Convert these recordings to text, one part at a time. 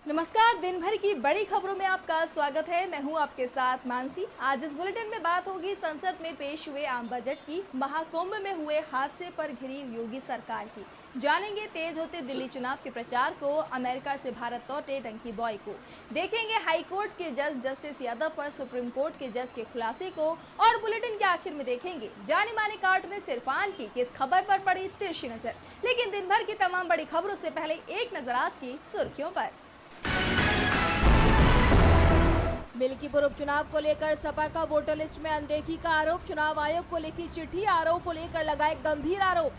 नमस्कार। दिन भर की बड़ी खबरों में आपका स्वागत है। मैं हूं आपके साथ मानसी। आज इस बुलेटिन में बात होगी संसद में पेश हुए आम बजट की, महाकुंभ में हुए हादसे पर घिरी योगी सरकार की, जानेंगे तेज होते दिल्ली चुनाव के प्रचार को, अमेरिका से भारत लौटे डंकी बॉय को, देखेंगे हाईकोर्ट के जज जस्टिस यादव पर सुप्रीम कोर्ट के जज के खुलासे को, और बुलेटिन के आखिर में देखेंगे जाने माने कार्टूनिस्ट इरफान की किस खबर पर पड़ी तिरछी नजर। लेकिन दिन भर की तमाम बड़ी खबरों से पहले एक नजर आज की सुर्खियों पर। मिल्कीपुर उपचुनाव को लेकर सपा का वोटर लिस्ट में अनदेखी का आरोप, चुनाव आयोग को लिखी चिट्ठी, आरोप को लेकर लगाए गंभीर आरोप।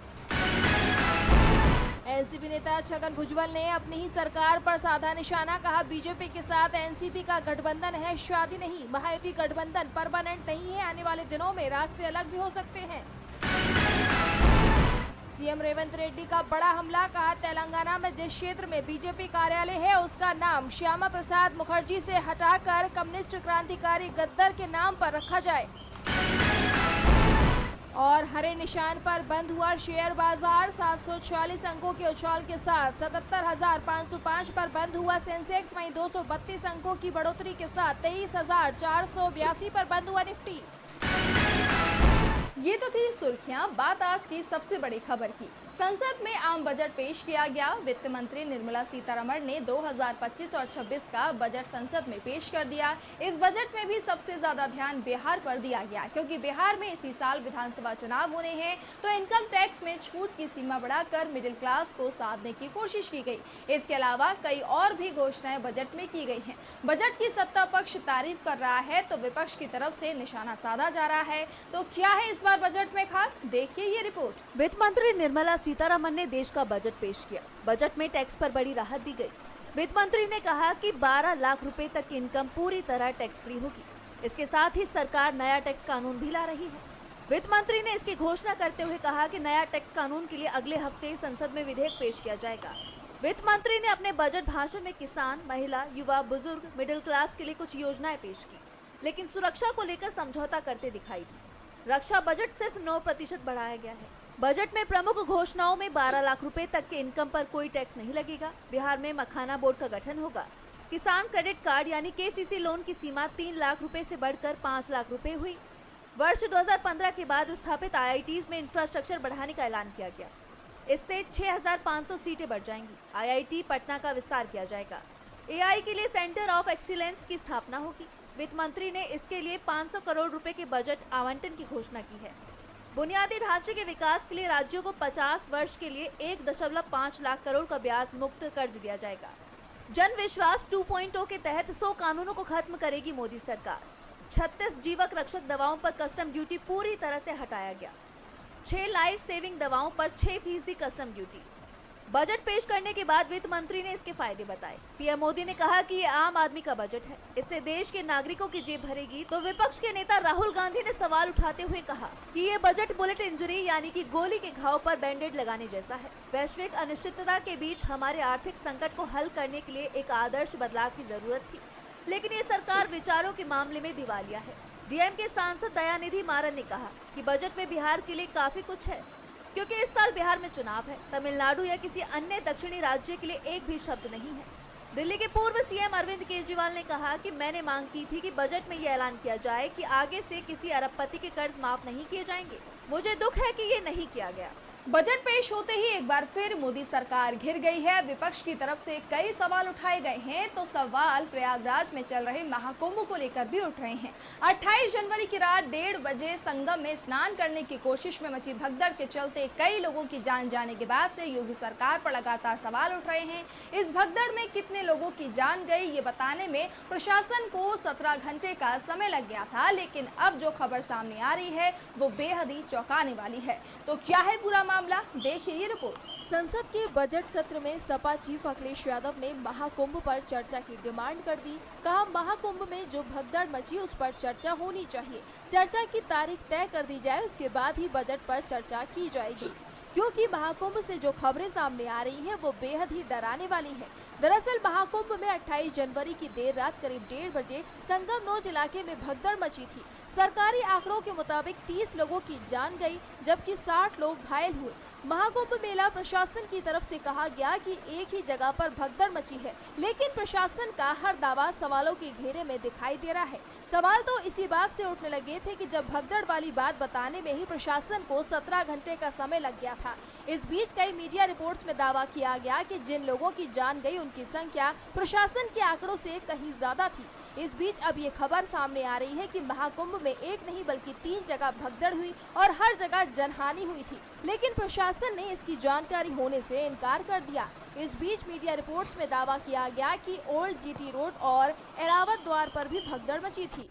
एनसीपी नेता छगन भुजबल ने अपनी ही सरकार पर साधा निशाना, कहा बीजेपी के साथ एनसीपी का गठबंधन है, शादी नहीं, महायुति गठबंधन परमानेंट नहीं है, आने वाले दिनों में रास्ते अलग भी हो सकते हैं। सीएम रेवंत रेड्डी का बड़ा हमला, कहा तेलंगाना में जिस क्षेत्र में बीजेपी कार्यालय है उसका नाम श्यामा प्रसाद मुखर्जी से हटाकर कम्युनिस्ट क्रांतिकारी गद्दर के नाम पर रखा जाए। और हरे निशान पर बंद हुआ शेयर बाजार, 740 अंकों के उछाल के साथ 77,505 पर बंद हुआ सेंसेक्स, वहीं 232 अंकों की बढ़ोतरी के साथ 23,482 पर बंद हुआ निफ्टी। ये तो थी सुर्खियां। बात आज की सबसे बड़ी खबर की। संसद में आम बजट पेश किया गया। वित्त मंत्री निर्मला सीतारमण ने 2025 और 26 का बजट संसद में पेश कर दिया। इस बजट में भी सबसे ज्यादा ध्यान बिहार पर दिया गया, क्योंकि बिहार में इसी साल विधानसभा चुनाव होने हैं, तो इनकम टैक्स में छूट की सीमा बढ़ाकर मिडिल क्लास को साधने की कोशिश की गई। इसके अलावा कई और भी घोषणाएं बजट में की गई हैं। बजट की सत्ता पक्ष तारीफ कर रहा है तो विपक्ष की तरफ से निशाना साधा जा रहा है। तो क्या है इस बार बजट में खास, देखिए ये रिपोर्ट। वित्त मंत्री निर्मला सीतारमण ने देश का बजट पेश किया। बजट में टैक्स पर बड़ी राहत दी गई। वित्त मंत्री ने कहा कि 12 लाख रुपए तक की इनकम पूरी तरह टैक्स फ्री होगी। इसके साथ ही सरकार नया टैक्स कानून भी ला रही है। वित्त मंत्री ने इसकी घोषणा करते हुए कहा कि नया टैक्स कानून के लिए अगले हफ्ते संसद में विधेयक पेश किया जाएगा। वित्त मंत्री ने अपने बजट भाषण में किसान, महिला, युवा, बुजुर्ग, मिडिल क्लास के लिए कुछ योजनाएं पेश की, लेकिन सुरक्षा को लेकर समझौता करते दिखाई दी। रक्षा बजट सिर्फ 9% बढ़ाया गया है। बजट में प्रमुख घोषणाओं में 12 लाख रुपए तक के इनकम पर कोई टैक्स नहीं लगेगा। बिहार में मखाना बोर्ड का गठन होगा। किसान क्रेडिट कार्ड यानी केसीसी लोन की सीमा 3 लाख रुपए से बढ़कर 5 लाख रुपए हुई। वर्ष 2015 के बाद स्थापित आईआईटीज में इंफ्रास्ट्रक्चर बढ़ाने का ऐलान किया गया। इससे 6,500 सीटें बढ़ जाएंगी। आईआईटी पटना का विस्तार किया जाएगा। एआई के लिए सेंटर ऑफ एक्सीलेंस की स्थापना होगी। वित्त मंत्री ने इसके लिए 500 करोड़ रुपए के बजट आवंटन की घोषणा की है। बुनियादी ढांचे के विकास के लिए राज्यों को 50 वर्ष के लिए 1.5 लाख करोड़ का ब्याज मुक्त कर्ज दिया जाएगा। जन विश्वास 2.0 के तहत 100 कानूनों को खत्म करेगी मोदी सरकार। 36 जीवक रक्षक दवाओं पर कस्टम ड्यूटी पूरी तरह से हटाया गया। 6 लाइफ सेविंग दवाओं पर 6% कस्टम ड्यूटी। बजट पेश करने के बाद वित्त मंत्री ने इसके फायदे बताए। पीएम मोदी ने कहा कि ये आम आदमी का बजट है, इससे देश के नागरिकों की जेब भरेगी। तो विपक्ष के नेता राहुल गांधी ने सवाल उठाते हुए कहा कि ये बजट बुलेट इंजरी यानी कि गोली के घाव पर बैंडेड लगाने जैसा है। वैश्विक अनिश्चितता के बीच हमारे आर्थिक संकट को हल करने के लिए एक आदर्श बदलाव की जरूरत थी, लेकिन ये सरकार विचारों के मामले में दिवालिया है। डीएम के सांसद दयानिधि मारन ने कहा कि बजट में बिहार के लिए काफी कुछ है, क्योंकि इस साल बिहार में चुनाव है। तमिलनाडु या किसी अन्य दक्षिणी राज्य के लिए एक भी शब्द नहीं है। दिल्ली के पूर्व सीएम अरविंद केजरीवाल ने कहा कि मैंने मांग की थी कि बजट में ये ऐलान किया जाए कि आगे से किसी अरबपति के कर्ज माफ नहीं किए जाएंगे। मुझे दुख है कि ये नहीं किया गया। बजट पेश होते ही एक बार फिर मोदी सरकार घिर गई है। विपक्ष की तरफ से कई सवाल उठाए गए हैं। तो सवाल प्रयागराज में चल रहे महाकुंभ को लेकर भी उठ रहे हैं। 28 जनवरी की रात 1:30 बजे संगम में स्नान करने की कोशिश में मची भगदड़ के चलते कई लोगों की जान जाने के बाद से योगी सरकार पर लगातार सवाल उठ रहे हैं। इस भगदड़ में कितने लोगों की जान गई ये बताने में प्रशासन को 17 घंटे का समय लग गया था, लेकिन अब जो खबर सामने आ रही है वो बेहद ही चौंकाने वाली है। तो क्या है पूरा मामला, देखिए ये रिपोर्ट। संसद के बजट सत्र में सपा चीफ अखिलेश यादव ने महाकुंभ पर चर्चा की डिमांड कर दी। कहा महाकुंभ में जो भगदड़ मची उस पर चर्चा होनी चाहिए। चर्चा की तारीख तय कर दी जाए, उसके बाद ही बजट पर चर्चा की जाएगी, क्योंकि महाकुंभ से जो खबरें सामने आ रही हैं वो बेहद ही डराने वाली है। दरअसल महाकुंभ में 28 जनवरी की देर रात करीब 1:30 बजे संगम नोज इलाके में भगदड़ मची थी। सरकारी आंकड़ों के मुताबिक 30 लोगों की जान गई, जबकि 60 लोग घायल हुए। महाकुंभ मेला प्रशासन की तरफ से कहा गया कि एक ही जगह पर भगदड़ मची है, लेकिन प्रशासन का हर दावा सवालों के घेरे में दिखाई दे रहा है। सवाल तो इसी बात से उठने लगे थे कि जब भगदड़ वाली बात बताने में ही प्रशासन को 17 घंटे का समय लग गया था। इस बीच कई मीडिया रिपोर्ट्स में दावा किया गया कि जिन लोगों की जान गई उनकी संख्या प्रशासन के आंकड़ों से कहीं ज्यादा थी। इस बीच अब ये खबर सामने आ रही है कि महाकुंभ में एक नहीं बल्कि 3 जगह भगदड़ हुई और हर जगह जनहानि हुई थी, लेकिन प्रशासन ने इसकी जानकारी होने से इनकार कर दिया। इस बीच मीडिया रिपोर्ट्स में दावा किया गया कि ओल्ड जीटी रोड और एरावत द्वार पर भी भगदड़ मची थी।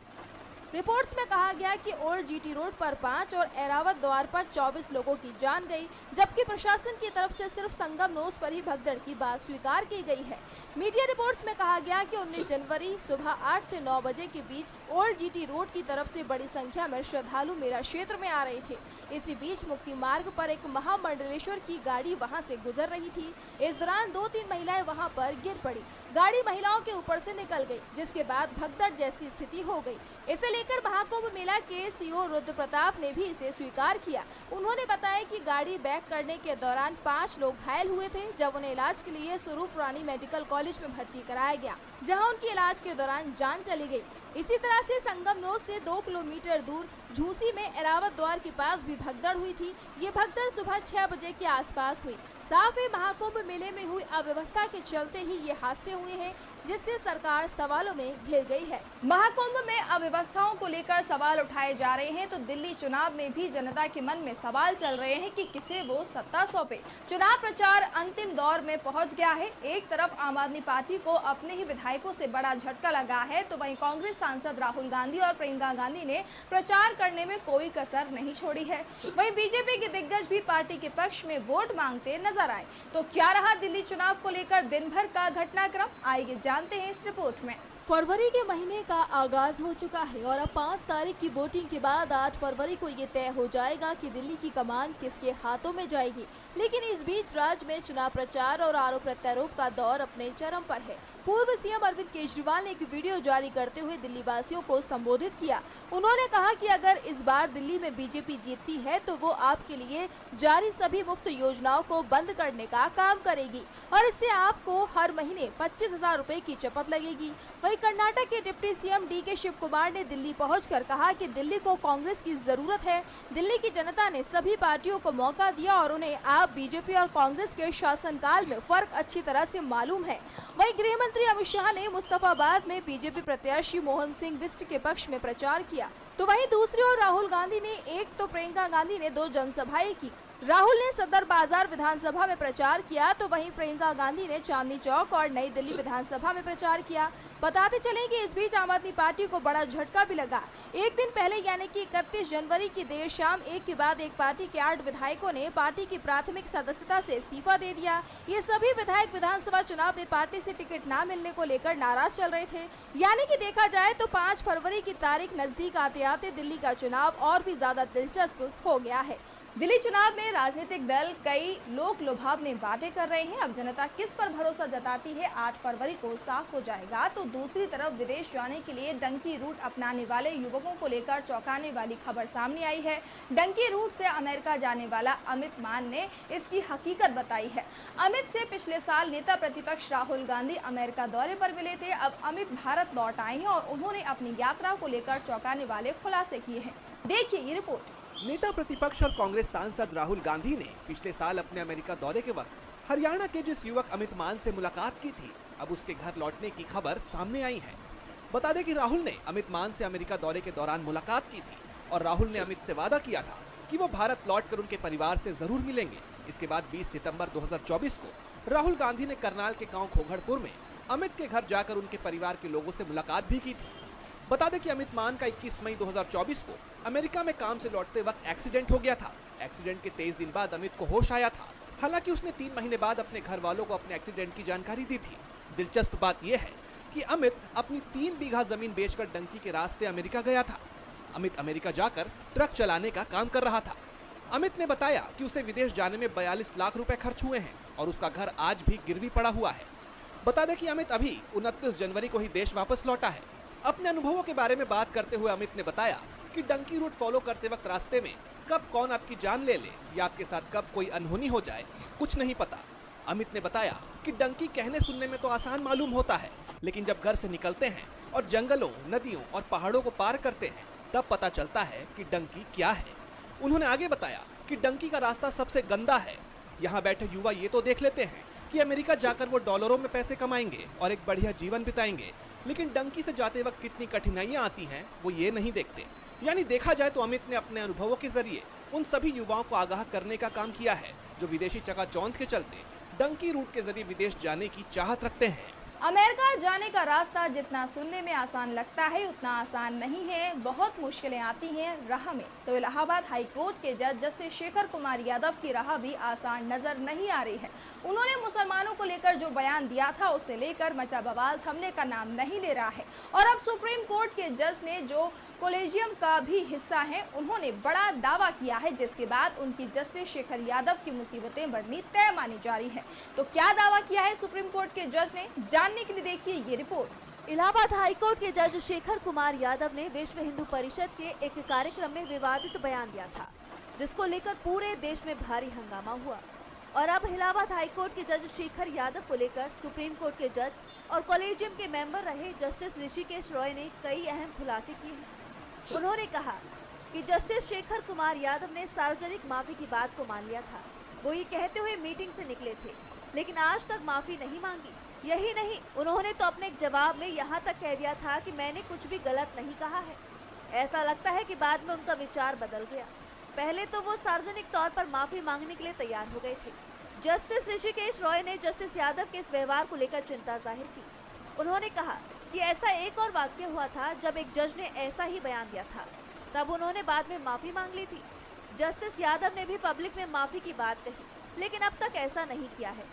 रिपोर्ट्स में कहा गया कि ओल्ड जीटी रोड पर 5 और एरावत द्वार पर 24 लोगों की जान गई, जबकि प्रशासन की तरफ से सिर्फ संगम नोज पर ही भगदड़ की बात स्वीकार की गई है। मीडिया रिपोर्ट्स में कहा गया कि 19 जनवरी सुबह 8 से 9 बजे के बीच ओल्ड जीटी रोड की तरफ से बड़ी संख्या में श्रद्धालु मेला क्षेत्र में आ रहे थे। इसी बीच मुक्ति मार्ग पर एक महामंडलेश्वर की गाड़ी वहां से गुजर रही थी। इस दौरान 2-3 महिलाएं वहां पर गिर पड़ी। गाड़ी महिलाओं के ऊपर से निकल गई, जिसके बाद भगदड़ जैसी स्थिति हो गई। इसे लेकर महाकुंभ मेला के सीओ रुद्र प्रताप ने भी इसे स्वीकार किया। उन्होंने बताया कि गाड़ी बैक करने के दौरान 5 लोग घायल हुए थे, जब उन्हें इलाज के लिए स्वरूप रानी मेडिकल कॉलेज में भर्ती कराया गया, जहां उनकी इलाज के दौरान जान चली गई। इसी तरह से संगम नोज से 2 किलोमीटर दूर झूसी में एरावत द्वार के पास भी भगदड़ हुई थी। ये भगदड़ सुबह 6 बजे के आसपास हुई। साथ ही महाकुंभ मेले में हुई अव्यवस्था के चलते ही ये हादसे हुए हैं, जिससे सरकार सवालों में घिर गई है। महाकुंभ में अव्यवस्थाओं को लेकर सवाल उठाए जा रहे हैं, तो दिल्ली चुनाव में भी जनता के मन में सवाल चल रहे हैं कि किसे वो सत्ता सौंपे। चुनाव प्रचार अंतिम दौर में पहुंच गया है। एक तरफ आम आदमी पार्टी को अपने ही विधायकों से बड़ा झटका लगा है, तो वहीं कांग्रेस सांसद राहुल गांधी और प्रियंका गांधी ने प्रचार करने में कोई कसर नहीं छोड़ी है। वहीं बीजेपी के दिग्गज भी पार्टी के पक्ष में वोट मांगते नजर आए। तो क्या रहा दिल्ली चुनाव को लेकर दिन भर का घटनाक्रम, आइए जानते हैं इस रिपोर्ट में। फरवरी के महीने का आगाज हो चुका है और अब 5 तारीख की वोटिंग के बाद 8 फरवरी को ये तय हो जाएगा कि दिल्ली की कमान किसके हाथों में जाएगी। लेकिन इस बीच राज्य में चुनाव प्रचार और आरोप प्रत्यारोप का दौर अपने चरम पर है। पूर्व सीएम अरविंद केजरीवाल ने एक वीडियो जारी करते हुए दिल्ली वासियों को संबोधित किया। उन्होंने कहा कि अगर इस बार दिल्ली में बीजेपी जीतती है तो वो आपके लिए जारी सभी मुफ्त योजनाओं को बंद करने का काम करेगी और इससे आपको हर महीने 25,000 रुपए की चपत लगेगी। वहीं कर्नाटक के deputy CM DK Shiv Kumar ने दिल्ली पहुंचकर कहा कि दिल्ली को कांग्रेस की जरूरत है। दिल्ली की जनता ने सभी पार्टियों को मौका दिया और उन्हें आप बीजेपी और कांग्रेस के शासनकाल में फर्क अच्छी तरह से मालूम है। वहीं गृह मंत्री अमित शाह ने मुस्तफाबाद में बीजेपी प्रत्याशी मोहन सिंह बिष्ट के पक्ष में प्रचार किया, तो वहीं दूसरी ओर राहुल गांधी ने एक तो प्रियंका गांधी ने 2 जनसभाएं की। राहुल ने सदर बाजार विधानसभा में प्रचार किया, तो वहीं प्रियंका गांधी ने चांदनी चौक और नई दिल्ली विधानसभा में प्रचार किया। बताते चलें कि इस बीच आम आदमी पार्टी को बड़ा झटका भी लगा। एक दिन पहले यानी कि 31 जनवरी की देर शाम एक के बाद एक पार्टी के 8 विधायकों ने पार्टी की प्राथमिक सदस्यता से इस्तीफा दे दिया। ये सभी विधायक विधानसभा चुनाव में पार्टी से टिकट न मिलने को लेकर नाराज चल रहे थे। यानी कि देखा जाए तो 5 फरवरी की तारीख नजदीक आते आते दिल्ली का चुनाव और भी ज्यादा दिलचस्प हो गया है। दिल्ली चुनाव में राजनीतिक दल कई लोक लुभावने वादे कर रहे हैं। अब जनता किस पर भरोसा जताती है 8 फरवरी को साफ हो जाएगा। तो दूसरी तरफ विदेश जाने के लिए डंकी रूट अपनाने वाले युवकों को लेकर चौंकाने वाली खबर सामने आई है। डंकी रूट से अमेरिका जाने वाला अमित मान ने इसकी हकीकत बताई है। अमित से पिछले साल नेता प्रतिपक्ष राहुल गांधी अमेरिका दौरे पर मिले थे। अब अमित भारत लौट आए हैं और उन्होंने अपनी यात्रा को लेकर चौंकाने वाले खुलासे किए हैं। देखिए ये रिपोर्ट। नेता प्रतिपक्ष और कांग्रेस सांसद राहुल गांधी ने पिछले साल अपने अमेरिका दौरे के वक्त हरियाणा के जिस युवक अमित मान से मुलाकात की थी, अब उसके घर लौटने की खबर सामने आई है। बता दें कि राहुल ने अमित मान से अमेरिका दौरे के दौरान मुलाकात की थी और राहुल ने अमित से वादा किया था कि वो भारत लौटकर उनके परिवार से जरूर मिलेंगे। इसके बाद 20 सितंबर 2024 को राहुल गांधी ने करनाल के गाँव खोखड़पुर में अमित के घर जाकर उनके परिवार के लोगों से मुलाकात भी की थी। बता दें कि अमित मान का 21 मई 2024 को अमेरिका में काम से लौटते वक्त एक्सीडेंट हो गया था। एक्सीडेंट के 23 दिन बाद अमित को होश आया था। हालांकि उसने 3 महीने बाद अपने घर वालों को अपने एक्सीडेंट की जानकारी दी थी। दिलचस्प बात यह है कि अमित अपनी 3 बीघा जमीन बेचकर डंकी के रास्ते अमेरिका गया था। अमित अमेरिका जाकर ट्रक चलाने का काम कर रहा था। अमित ने बताया कि उसे विदेश जाने में 42 लाख रुपए खर्च हुए हैं और उसका घर आज भी गिरवी पड़ा हुआ है। बता दें कि अमित अभी 29 जनवरी को ही देश वापस लौटा है। अपने अनुभवों के बारे में बात करते हुए अमित ने बताया कि डंकी रूट फॉलो करते वक्त रास्ते में कब कौन आपकी जान ले ले या आपके साथ कब कोई अनहोनी हो जाए, कुछ नहीं पता। अमित ने बताया कि डंकी कहने सुनने में तो आसान मालूम होता है, लेकिन जब घर से निकलते हैं और जंगलों, नदियों और पहाड़ों को पार करते हैं तब पता चलता है कि डंकी क्या है। उन्होंने आगे बताया कि डंकी का रास्ता सबसे गंदा है। यहाँ बैठे युवा ये तो देख लेते हैं कि अमेरिका जाकर वो डॉलरों में पैसे कमाएंगे और एक बढ़िया जीवन बिताएंगे, लेकिन डंकी से जाते वक्त कितनी कठिनाइयां आती हैं वो ये नहीं देखते। यानी देखा जाए तो अमित ने अपने अनुभवों के जरिए उन सभी युवाओं को आगाह करने का काम किया है जो विदेशी चकाचौंध के चलते डंकी रूट के जरिए विदेश जाने की चाहत रखते हैं। अमेरिका जाने का रास्ता जितना सुनने में आसान लगता है उतना आसान नहीं है, बहुत मुश्किलें आती हैं राह में। तो इलाहाबाद हाई कोर्ट के जज जस्टिस शेखर कुमार यादव की राह भी आसान नजर नहीं आ रही है। उन्होंने मुसलमानों को लेकर जो बयान दिया था उसे लेकर मचा बवाल थमने का नाम नहीं ले रहा है। और अब सुप्रीम कोर्ट के जज ने जो कॉलेजियम का भी हिस्सा है, उन्होंने बड़ा दावा किया है, जिसके बाद उनकी जस्टिस शेखर यादव की मुसीबतें बढ़नी तय मानी जा रही है। तो क्या दावा किया है सुप्रीम कोर्ट के जज ने, जानने के लिए देखिए ये रिपोर्ट। इलाहाबाद हाईकोर्ट के जज शेखर कुमार यादव ने विश्व हिंदू परिषद के एक कार्यक्रम में विवादित बयान दिया था, जिसको लेकर पूरे देश में भारी हंगामा हुआ। और अब इलाहाबाद हाईकोर्ट के जज शेखर यादव को लेकर सुप्रीम कोर्ट के जज और कॉलेजियम के मेंबर रहे जस्टिस ऋषिकेश रॉय ने कई अहम खुलासे किए हैं। उन्होंने कहा कि जस्टिस शेखर कुमार यादव ने सार्वजनिक माफी की बात को मान लिया था। वो ये कहते हुए मीटिंग से निकले थे, लेकिन आज तक माफी नहीं मांगी। यही नहीं, उन्होंने तो अपने एक जवाब में यहाँ तक कह दिया था कि मैंने कुछ भी गलत नहीं कहा है। ऐसा लगता है कि बाद में उनका विचार बदल गया। पहले तो वो सार्वजनिक तौर पर माफी मांगने के लिए तैयार हो गए थे। जस्टिस ऋषिकेश रॉय ने जस्टिस यादव के इस व्यवहार को लेकर चिंता जाहिर की। उन्होंने कहा कि ऐसा एक और वाक्य हुआ था जब एक जज ने ऐसा ही बयान दिया था, तब उन्होंने बाद में माफी मांग ली थी। जस्टिस यादव ने भी पब्लिक में माफी की बात कही, लेकिन अब तक ऐसा नहीं किया है।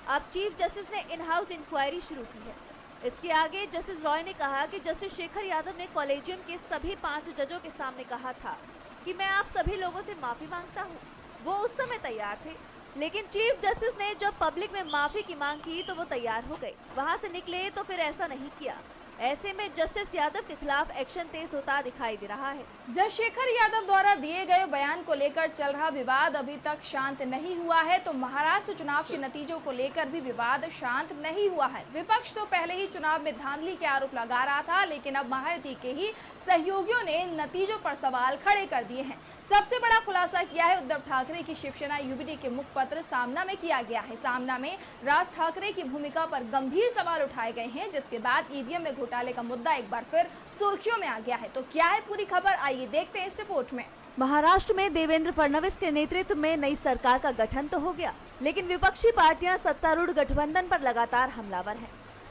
अब चीफ जस्टिस ने इन हाउस इंक्वायरी शुरू की है। इसके आगे जस्टिस रॉय ने कहा कि जस्टिस शेखर यादव ने कॉलेजियम के सभी 5 जजों के सामने कहा था कि मैं आप सभी लोगों से माफी मांगता हूँ। वो उस समय तैयार थे, लेकिन चीफ जस्टिस ने जब पब्लिक में माफी की मांग की तो वो तैयार हो गए। वहाँ से निकले तो फिर ऐसा नहीं किया। ऐसे में जस्टिस यादव के खिलाफ एक्शन तेज होता दिखाई दे रहा है। जज शेखर यादव द्वारा दिए गए बयान को लेकर चल रहा विवाद अभी तक शांत नहीं हुआ है, तो महाराष्ट्र चुनाव के नतीजों को लेकर भी विवाद शांत नहीं हुआ है। विपक्ष तो पहले ही चुनाव में धांधली के आरोप लगा रहा था, लेकिन अब महायुति के ही सहयोगियों ने नतीजों पर सवाल खड़े कर दिए हैं। सबसे बड़ा खुलासा किया है उद्धव ठाकरे की शिवसेना यूबीडी के मुखपत्र सामना में किया गया है। सामना में राज ठाकरे की भूमिका पर गंभीर सवाल उठाए गए हैं, जिसके बाद ईवीएम में घोटाले का मुद्दा एक बार फिर सुर्खियों में आ गया है। तो क्या है पूरी खबर, आइए देखते हैं इस रिपोर्ट में। महाराष्ट्र में देवेंद्र फडणवीस के नेतृत्व में नई सरकार का गठन तो हो गया, लेकिन विपक्षी पार्टियां सत्तारूढ़ गठबंधन पर लगातार हमलावर हैं।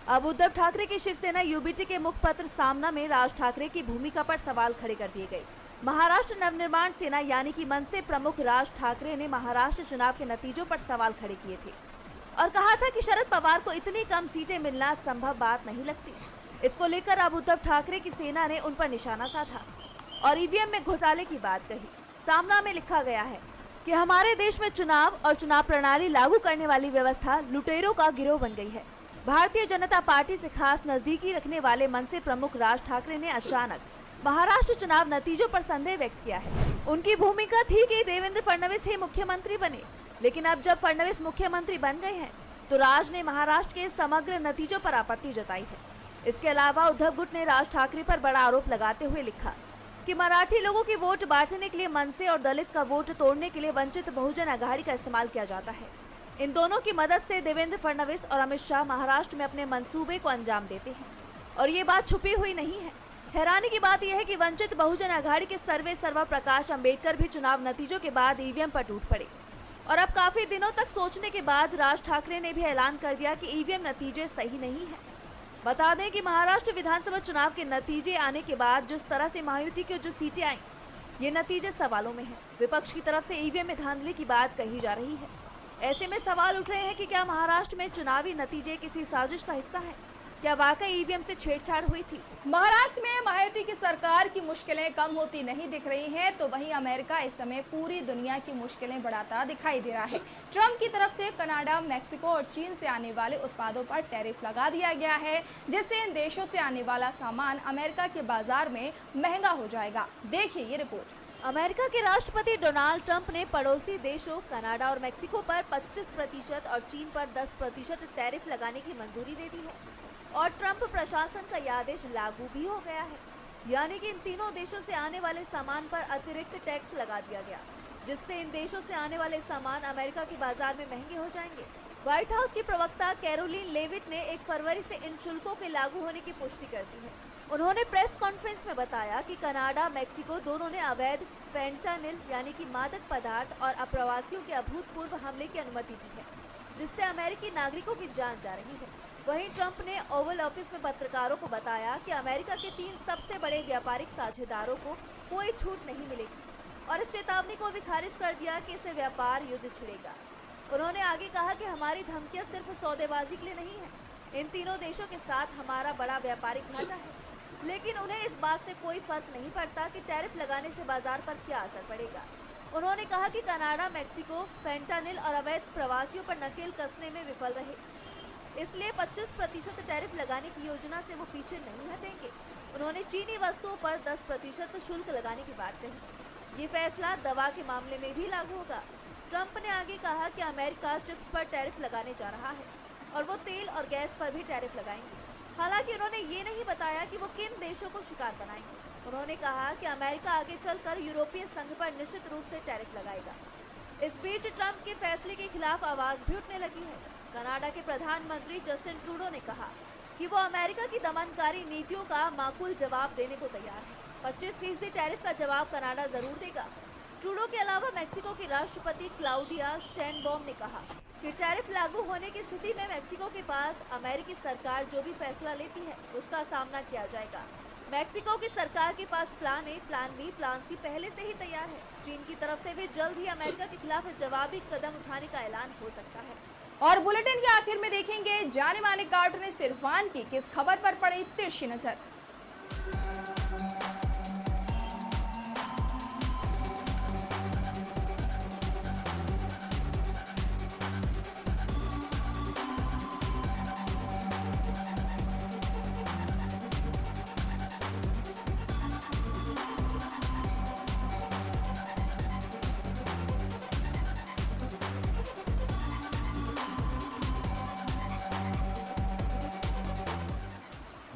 अब उद्धव ठाकरे की शिवसेना यूबीटी के मुखपत्र सामना में राज ठाकरे की भूमिका पर सवाल खड़े कर दिए गए। महाराष्ट्र नवनिर्माण सेना यानी कि मनसे प्रमुख राज ठाकरे ने महाराष्ट्र चुनाव के नतीजों पर सवाल खड़े किए थे और कहा था कि शरद पवार को इतनी कम सीटें मिलना संभव बात नहीं लगती। इसको लेकर अब उद्धव ठाकरे की सेना ने उन पर निशाना साधा और ईवीएम में घोटाले की बात कही। सामना में लिखा गया है कि हमारे देश में चुनाव और चुनाव प्रणाली लागू करने वाली व्यवस्था लुटेरों का गिरोह बन गई है। भारतीय जनता पार्टी से खास नजदीकी रखने वाले मनसे प्रमुख राज ठाकरे ने अचानक महाराष्ट्र चुनाव नतीजों पर संदेह व्यक्त किया है। उनकी भूमिका थी कि देवेंद्र फडणवीस ही मुख्यमंत्री बने, लेकिन अब जब फडणवीस मुख्यमंत्री बन गए हैं तो राज ने महाराष्ट्र के समग्र नतीजों पर आपत्ति जताई है। इसके अलावा उद्धव गुट ने राज ठाकरे पर बड़ा आरोप लगाते हुए लिखा कि मराठी लोगों की वोट बांटने के लिए मनसे और दलित का वोट तोड़ने के लिए वंचित बहुजन आघाड़ी का इस्तेमाल किया जाता है। इन दोनों की मदद से देवेंद्र फडणवीस और अमित शाह महाराष्ट्र में अपने मंसूबे को अंजाम देते हैं और ये बात छुपी हुई नहीं है। हैरानी की बात यह है कि वंचित बहुजन आघाड़ी के सर्वा प्रकाश अंबेडकर भी चुनाव नतीजों के बाद ईवीएम पर टूट पड़े और अब काफी दिनों तक सोचने के बाद राज ठाकरे ने भी ऐलान कर दिया कि ईवीएम नतीजे सही नहीं है। बता दें कि महाराष्ट्र विधानसभा चुनाव के नतीजे आने के बाद जिस तरह से महायुति की जो सीटें आई, ये नतीजे सवालों में हैं। विपक्ष की तरफ से ईवीएम में धांधली की बात कही जा रही है। ऐसे में सवाल उठ रहे हैं कि क्या महाराष्ट्र में चुनावी नतीजे किसी साजिश का हिस्सा है क्या वाकई ईवीएम से छेड़छाड़ हुई थी? महाराष्ट्र में महायुति की सरकार की मुश्किलें कम होती नहीं दिख रही हैं, तो वहीं अमेरिका इस समय पूरी दुनिया की मुश्किलें बढ़ाता दिखाई दे रहा है। ट्रंप की तरफ से कनाडा, मैक्सिको और चीन से आने वाले उत्पादों पर टैरिफ लगा दिया गया है, जिससे इन देशों से आने वाला सामान अमेरिका के बाजार में महंगा हो जाएगा। देखिए ये रिपोर्ट। अमेरिका के राष्ट्रपति डोनाल्ड ट्रंप ने पड़ोसी देशों कनाडा और मैक्सिको पर 25% और चीन पर 10% टैरिफ लगाने की मंजूरी दे दी है और ट्रंप प्रशासन का यह आदेश लागू भी हो गया है। यानी कि इन तीनों देशों से आने वाले सामान पर अतिरिक्त टैक्स लगा दिया गया, जिससे इन देशों से आने वाले सामान अमेरिका के बाजार में महंगे हो जाएंगे। व्हाइट हाउस की प्रवक्ता कैरोलिन लेविट ने 1 फरवरी से इन शुल्कों के लागू होने की पुष्टि कर दी है। उन्होंने प्रेस कॉन्फ्रेंस में बताया कि कनाडा, मैक्सिको दोनों ने अवैध फेंटानिल यानी कि मादक पदार्थ और अप्रवासियों के अभूतपूर्व हमले की अनुमति दी है, जिससे अमेरिकी नागरिकों की जान जा रही है। वहीं ट्रंप ने ओवल ऑफिस में पत्रकारों को बताया कि अमेरिका के 3 सबसे बड़े व्यापारिक साझेदारों को कोई छूट नहीं मिलेगी और इस चेतावनी को भी खारिज कर दिया कि इससे व्यापार युद्ध छिड़ेगा। उन्होंने आगे कहा कि हमारी धमकियां सिर्फ सौदेबाजी के लिए नहीं है। इन तीनों देशों के साथ हमारा बड़ा व्यापारिक घाटा है, लेकिन उन्हें इस बात से कोई फर्क नहीं पड़ता कि टैरिफ लगाने से बाजार पर क्या असर पड़ेगा। उन्होंने कहा कि कनाडा, मैक्सिको फेंटानिल और अवैध प्रवासियों पर नकेल कसने में विफल रहे, इसलिए 25% टैरिफ लगाने की योजना से वो पीछे नहीं हटेंगे। उन्होंने चीनी वस्तुओं पर 10% शुल्क लगाने की बात कही। ये फैसला दवा के मामले में भी लागू होगा। ट्रंप ने आगे कहा कि अमेरिका चिप्स पर टैरिफ लगाने जा रहा है और वो तेल और गैस पर भी टैरिफ लगाएंगे। हालांकि उन्होंने ये नहीं बताया कि वो किन देशों को शिकार बनाएंगे। उन्होंने कहा कि अमेरिका आगे चलकर यूरोपीय संघ पर निश्चित रूप से टैरिफ लगाएगा। इस बीच ट्रंप के फैसले के खिलाफ आवाज भी उठने लगी है। कनाडा के प्रधानमंत्री जस्टिन ट्रूडो ने कहा कि वो अमेरिका की दमनकारी नीतियों का माकूल जवाब देने को तैयार है। 25% टैरिफ का जवाब कनाडा जरूर देगा। ट्रूडो के अलावा मैक्सिको की राष्ट्रपति क्लाउडिया शेनबॉम ने कहा कि टैरिफ लागू होने की स्थिति में मैक्सिको के पास अमेरिकी सरकार जो भी फैसला लेती है उसका सामना किया जाएगा। मैक्सिको की सरकार के पास plan A, plan B, plan C पहले से ही तैयार है। चीन की तरफ से भी जल्द ही अमेरिका के खिलाफ जवाबी कदम उठाने का ऐलान हो सकता है। और बुलेटिन के आखिर में देखेंगे जाने माने कार्टूनिस्ट इरफान की किस खबर पर पड़ी तिरछी नजर।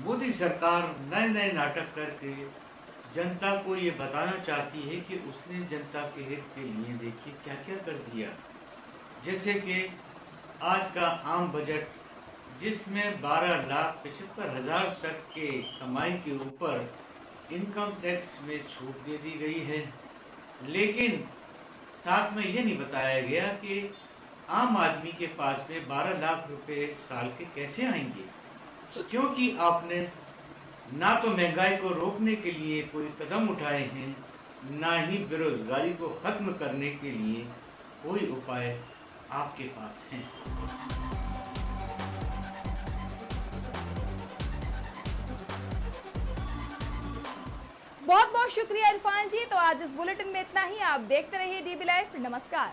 मोदी सरकार नए नए नाटक करके जनता को ये बताना चाहती है कि उसने जनता के हित के लिए देखिए क्या क्या कर दिया। जैसे कि आज का आम बजट जिसमें 12,75,000 तक के कमाई के ऊपर इनकम टैक्स में छूट दे दी गई है, लेकिन साथ में ये नहीं बताया गया कि आम आदमी के पास में 12 लाख रुपए साल के कैसे आएंगे, क्योंकि आपने ना तो महंगाई को रोकने के लिए कोई कदम उठाए हैं, ना ही बेरोजगारी को खत्म करने के लिए कोई उपाय आपके पास हैं। बहुत बहुत शुक्रिया इरफान जी। तो आज इस बुलेटिन में इतना ही। आप देखते रहिए डीबी लाइव। नमस्कार।